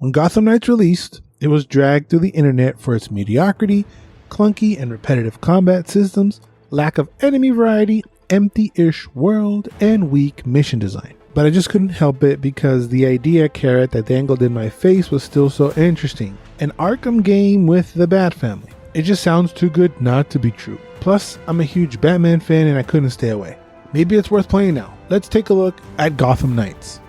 When Gotham Knights released, it was dragged through the internet for its mediocrity, clunky and repetitive combat systems, lack of enemy variety, empty-ish world, and weak mission design. But I just couldn't help it because the idea carrot that dangled in my face was still so interesting. An Arkham game with the Bat family. It just sounds too good not to be true. Plus, I'm a huge Batman fan and I couldn't stay away. Maybe it's worth playing now. Let's take a look at Gotham Knights.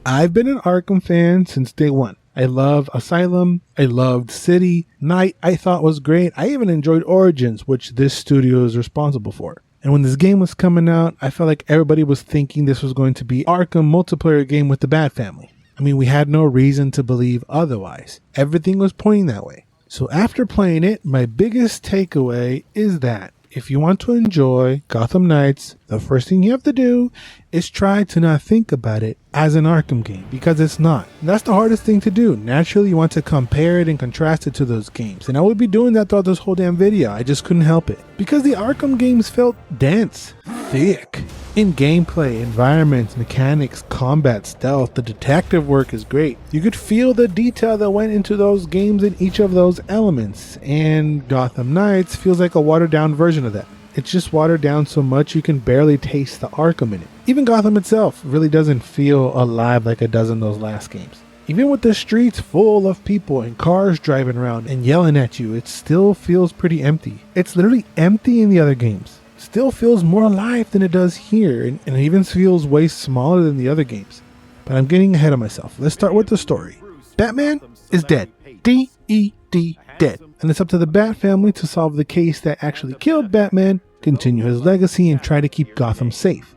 I've been an Arkham fan since day one. I love Asylum, I loved City, Night I thought was great. I even enjoyed Origins, which this studio is responsible for. And when this game was coming out, I felt like everybody was thinking this was going to be Arkham multiplayer game with the Bat family. I mean, we had no reason to believe otherwise. Everything was pointing that way. So after playing it, my biggest takeaway is that if you want to enjoy Gotham Knights, the first thing you have to do is try to not think about it as an Arkham game, because it's not. And that's the hardest thing to do. Naturally, you want to compare it and contrast it to those games. And I would be doing that throughout this whole damn video. I just couldn't help it. Because the Arkham games felt dense, thick. In gameplay, environments, mechanics, combat, stealth, the detective work is great. You could feel the detail that went into those games in each of those elements. And Gotham Knights feels like a watered down version of that. It's just watered down so much you can barely taste the Arkham in it. Even Gotham itself really doesn't feel alive like it does in those last games. Even with the streets full of people and cars driving around and yelling at you, it still feels pretty empty. It's literally empty in the other games. Still feels more alive than it does here, and it even feels way smaller than the other games. But I'm getting ahead of myself. Let's start with the story. Batman is dead. D-E-D, dead. And it's up to the Bat family to solve the case that actually killed Batman, continue his legacy, and try to keep Gotham safe.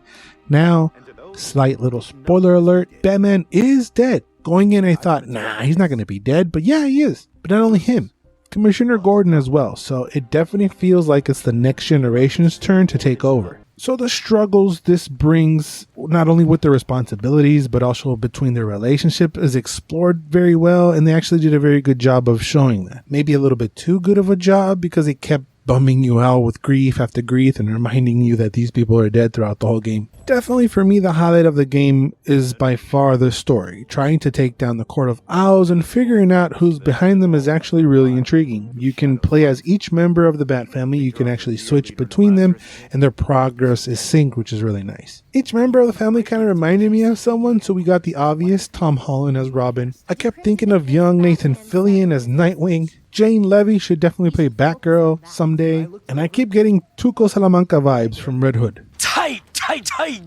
Now, slight little spoiler alert, Batman is dead. Going in, I thought, nah, he's not going to be dead, but yeah, he is. But not only him, Commissioner Gordon as well, so it definitely feels like it's the next generation's turn to take over. So the struggles this brings, not only with their responsibilities, but also between their relationship, is explored very well, and they actually did a very good job of showing that. Maybe a little bit too good of a job, because they kept bumming you out with grief after grief and reminding you that these people are dead throughout the whole game. Definitely for me, the highlight of the game is by far the story. Trying to take down the Court of Owls and figuring out who's behind them is actually really intriguing. You can play as each member of the Bat family, you can actually switch between them, and their progress is synced, which is really nice. Each member of the family kind of reminded me of someone, so we got the obvious Tom Holland as Robin. I kept thinking of young Nathan Fillion as Nightwing. Jane Levy should definitely play Batgirl someday. And I keep getting Tuco Salamanca vibes from Red Hood. Tight,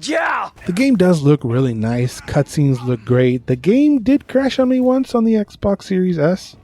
yeah! The game does look really nice. Cutscenes look great. The game did crash on me once on the Xbox Series S.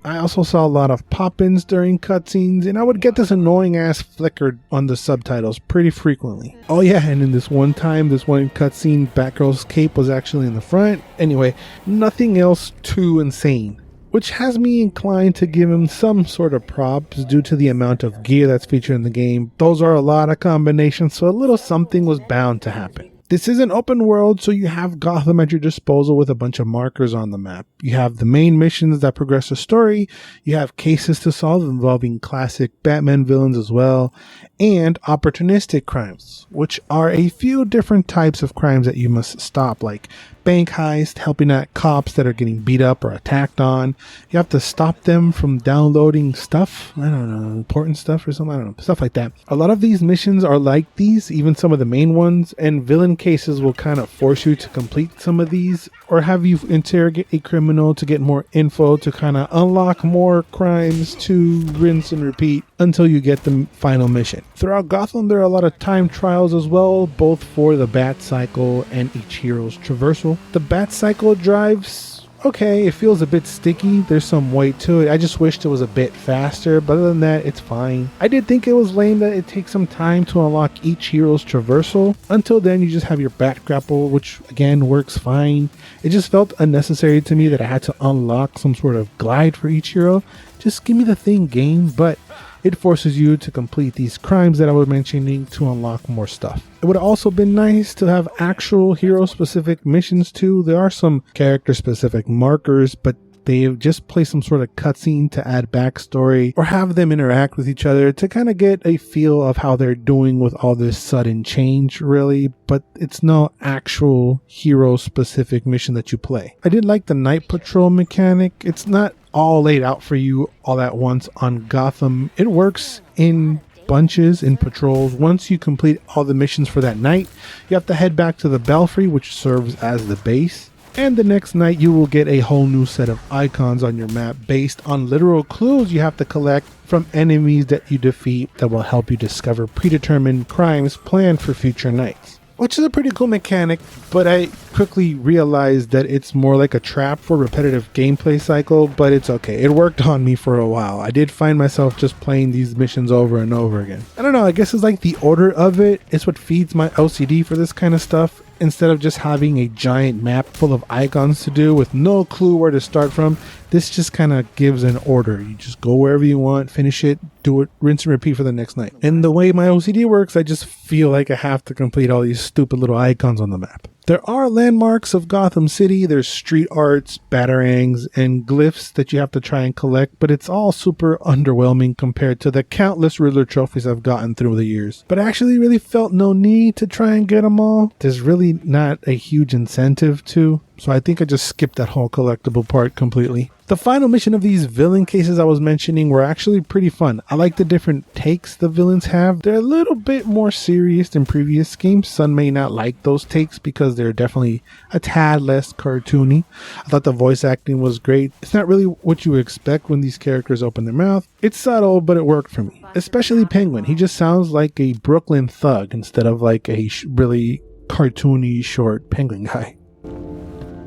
I also saw a lot of pop-ins during cutscenes, and I would get this annoying ass flicker on the subtitles pretty frequently. Oh yeah, and in this one cutscene, Batgirl's cape was actually in the front. Anyway, nothing else too insane, which has me inclined to give him some sort of props due to the amount of gear that's featured in the game. Those are a lot of combinations, so a little something was bound to happen. This is an open world, so you have Gotham at your disposal with a bunch of markers on the map. You have the main missions that progress the story, you have cases to solve involving classic Batman villains as well, and opportunistic crimes, which are a few different types of crimes that you must stop, like bank heist, helping out cops that are getting beat up or attacked on. You have to stop them from downloading stuff, I don't know, important stuff or something, I don't know, stuff like that. A lot of these missions are like these, even some of the main ones, and villain cases will kind of force you to complete some of these, or have you interrogate a criminal to get more info to kind of unlock more crimes to rinse and repeat until you get the final mission. Throughout Gotham, there are a lot of time trials as well, both for the Bat Cycle and each hero's traversal. The Bat Cycle drives okay, it feels a bit sticky, there's some weight to it. I just wished it was a bit faster, but other than that, it's fine. I did think it was lame that it takes some time to unlock each hero's traversal. Until then, you just have your Bat Grapple, which again works fine. It just felt unnecessary to me that I had to unlock some sort of glide for each hero. Just give me the thing, game, but it forces you to complete these crimes that I was mentioning to unlock more stuff. It would have also been nice to have actual hero-specific missions too. There are some character-specific markers, but they just play some sort of cutscene to add backstory or have them interact with each other to kind of get a feel of how they're doing with all this sudden change, really. But it's no actual hero specific mission that you play. I did like the night patrol mechanic. It's not all laid out for you all at once on Gotham. It works in bunches, in patrols. Once you complete all the missions for that night, you have to head back to the Belfry, which serves as the base. And the next night you will get a whole new set of icons on your map based on literal clues you have to collect from enemies that you defeat that will help you discover predetermined crimes planned for future nights. Which is a pretty cool mechanic, but I quickly realized that it's more like a trap for repetitive gameplay cycle, but it's okay. It worked on me for a while. I did find myself just playing these missions over and over again. I don't know, I guess it's like the order of it is what feeds my OCD for this kind of stuff. Instead of just having a giant map full of icons to do with no clue where to start from, this just kind of gives an order. You just go wherever you want, finish it, do it, rinse and repeat for the next night. And the way my OCD works, I just feel like I have to complete all these stupid little icons on the map. There are landmarks of Gotham City. There's street arts, batarangs, and glyphs that you have to try and collect, but it's all super underwhelming compared to the countless Riddler trophies I've gotten through the years. But I actually really felt no need to try and get them all. There's really not a huge incentive to, so I think I just skipped that whole collectible part completely. The final mission of these villain cases I was mentioning were actually pretty fun. I like the different takes the villains have. They're a little bit more serious than previous games. Some may not like those takes because they're definitely a tad less cartoony. I thought the voice acting was great. It's not really what you expect when these characters open their mouth. It's subtle, but it worked for me. Especially Penguin. He just sounds like a Brooklyn thug instead of like a really cartoony short penguin guy.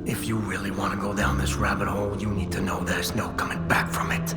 If you really want to go down this rabbit hole, you need to know there's no coming back from it.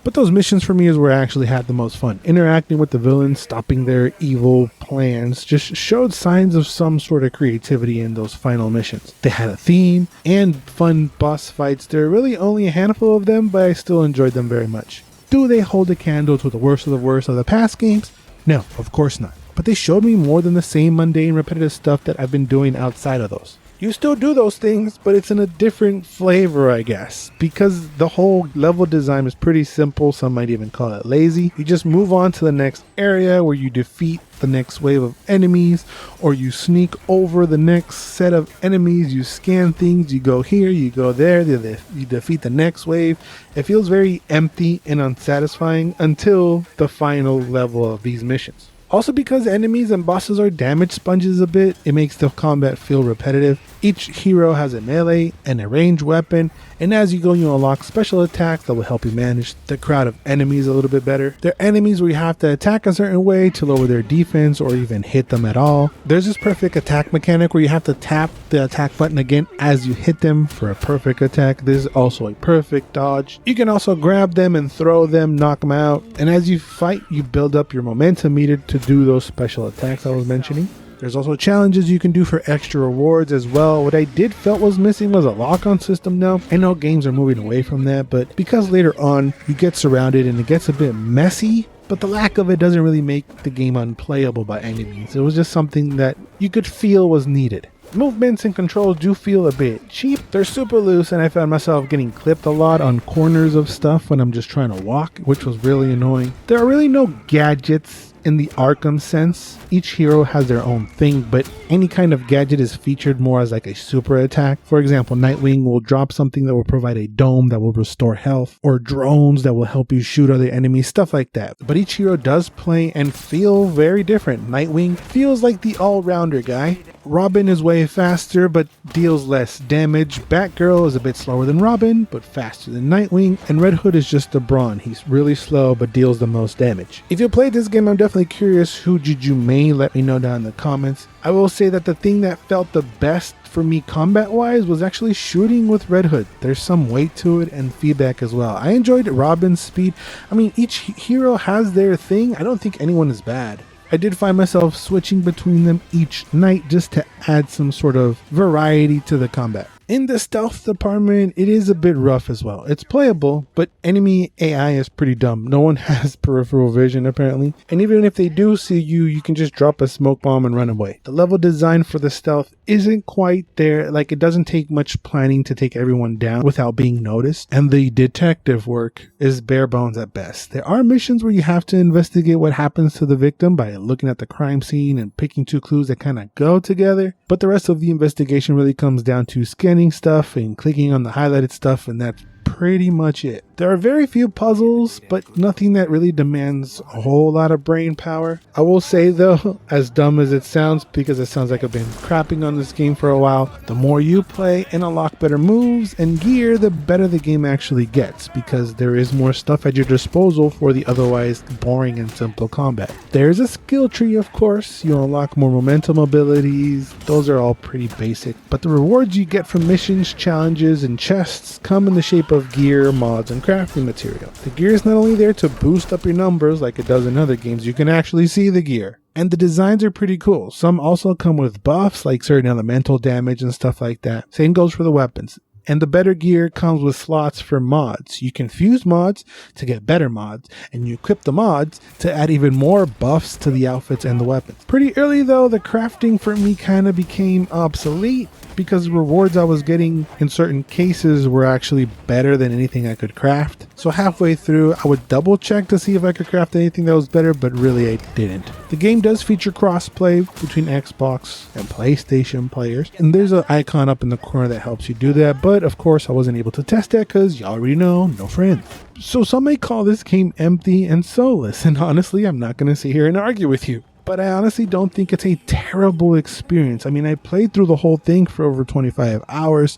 But those missions for me is where I actually had the most fun. Interacting with the villains, stopping their evil plans, just showed signs of some sort of creativity in those final missions. They had a theme and fun boss fights. There are really only a handful of them, but I still enjoyed them very much. Do they hold a candle to the worst of the past games? No, of course not. But they showed me more than the same mundane, repetitive stuff that I've been doing outside of those. You still do those things, but it's in a different flavor, I guess, because the whole level design is pretty simple. Some might even call it lazy. You just move on to the next area where you defeat the next wave of enemies, or you sneak over the next set of enemies. You scan things, you go here, you go there, you defeat the next wave. It feels very empty and unsatisfying until the final level of these missions. Also, because enemies and bosses are damage sponges a bit, it makes the combat feel repetitive. Each hero has a melee and a ranged weapon, and as you go you unlock special attacks that will help you manage the crowd of enemies a little bit better. There are enemies where you have to attack a certain way to lower their defense or even hit them at all. There's this perfect attack mechanic where you have to tap the attack button again as you hit them for a perfect attack. This is also a perfect dodge. You can also grab them and throw them, knock them out, and as you fight you build up your momentum meter to do those special attacks I was mentioning. There's also challenges you can do for extra rewards as well. What I did felt was missing was a lock-on system now. I know games are moving away from that, but because later on you get surrounded and it gets a bit messy, but the lack of it doesn't really make the game unplayable by any means. It was just something that you could feel was needed. Movements and controls do feel a bit cheap. They're super loose, and I found myself getting clipped a lot on corners of stuff when I'm just trying to walk, which was really annoying. There are really no gadgets in the Arkham sense. Each hero has their own thing, but any kind of gadget is featured more as like a super attack. For example, Nightwing will drop something that will provide a dome that will restore health, or drones that will help you shoot other enemies, stuff like that. But each hero does play and feel very different. Nightwing feels like the all-rounder guy. Robin is way faster but deals less damage. Batgirl is a bit slower than Robin but faster than Nightwing, and Red Hood is just a brawn. He's really slow but deals the most damage. If you played this game, I'm definitely curious who did you main. Let me know down in the comments. I will say that the thing that felt the best for me combat wise was actually shooting with Red Hood. There's some weight to it and feedback as well. I enjoyed Robin's speed. I mean, each hero has their thing. I don't think anyone is bad. I did find myself switching between them each night just to add some sort of variety to the combat. In the stealth department, it is a bit rough as well. It's playable, but enemy AI is pretty dumb. No one has peripheral vision apparently. And even if they do see you, you can just drop a smoke bomb and run away. The level design for the stealth isn't quite there. Like, it doesn't take much planning to take everyone down without being noticed. And the detective work is bare bones at best. There are missions where you have to investigate what happens to the victim by looking at the crime scene and picking two clues that kind of go together. But the rest of the investigation really comes down to scanning stuff and clicking on the highlighted stuff, and that's pretty much it. There are very few puzzles, but nothing that really demands a whole lot of brain power. I will say though, as dumb as it sounds, because it sounds like I've been crapping on this game for a while, the more you play and unlock better moves and gear, the better the game actually gets, because there is more stuff at your disposal for the otherwise boring and simple combat. There's a skill tree, of course. You unlock more momentum abilities. Those are all pretty basic, but the rewards you get from missions, challenges, and chests come in the shape of gear, mods, and crafting material. The gear is not only there to boost up your numbers like it does in other games, you can actually see the gear. And the designs are pretty cool. Some also come with buffs like certain elemental damage and stuff like that. Same goes for the weapons. And the better gear comes with slots for mods. You can fuse mods to get better mods, and you equip the mods to add even more buffs to the outfits and the weapons. Pretty early though, the crafting for me kind of became obsolete, because the rewards I was getting in certain cases were actually better than anything I could craft. So halfway through, I would double check to see if I could craft anything that was better, but really I didn't. The game does feature crossplay between Xbox and PlayStation players, and there's an icon up in the corner that helps you do that, but of course I wasn't able to test that because y'all already know, no friends. So some may call this game empty and soulless, and honestly, I'm not going to sit here and argue with you. But I honestly don't think it's a terrible experience. I mean, I played through the whole thing for over 25 hours.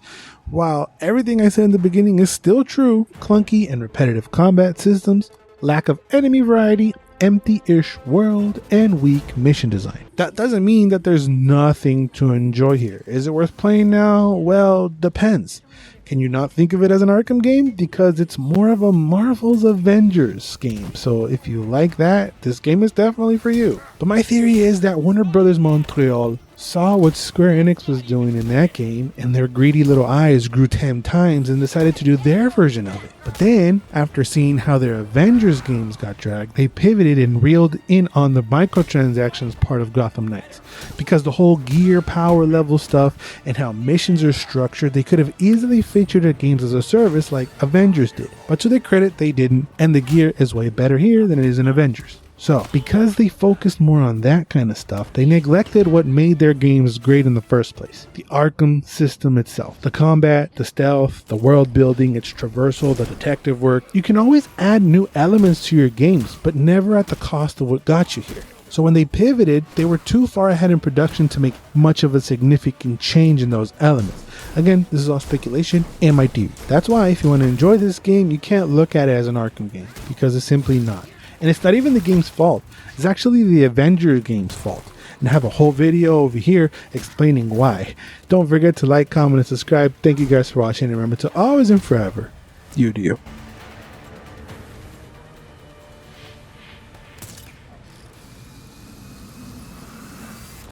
While everything I said in the beginning is still true, clunky and repetitive combat systems, lack of enemy variety, empty-ish world, and weak mission design. That doesn't mean that there's nothing to enjoy here. Is it worth playing now? Well, depends. Can you not think of it as an Arkham game? Because it's more of a Marvel's Avengers game. So if you like that, this game is definitely for you. But my theory is that Warner Bros. Montreal saw what Square Enix was doing in that game, and their greedy little eyes grew 10 times and decided to do their version of it. But then, after seeing how their Avengers games got dragged, they pivoted and reeled in on the microtransactions part of Gotham Knights. Because the whole gear, power level stuff, and how missions are structured, they could have easily featured their games as a service like Avengers did. But to their credit, they didn't, and the gear is way better here than it is in Avengers. So, because they focused more on that kind of stuff, they neglected what made their games great in the first place. The Arkham system itself. The combat, the stealth, the world building, its traversal, the detective work. You can always add new elements to your games, but never at the cost of what got you here. So when they pivoted, they were too far ahead in production to make much of a significant change in those elements. Again, this is all speculation and my theory. That's why if you want to enjoy this game, you can't look at it as an Arkham game, because it's simply not. And it's not even the game's fault. It's actually the Avengers game's fault. And I have a whole video over here explaining why. Don't forget to like, comment, and subscribe. Thank you guys for watching. And remember to always and forever, you do you.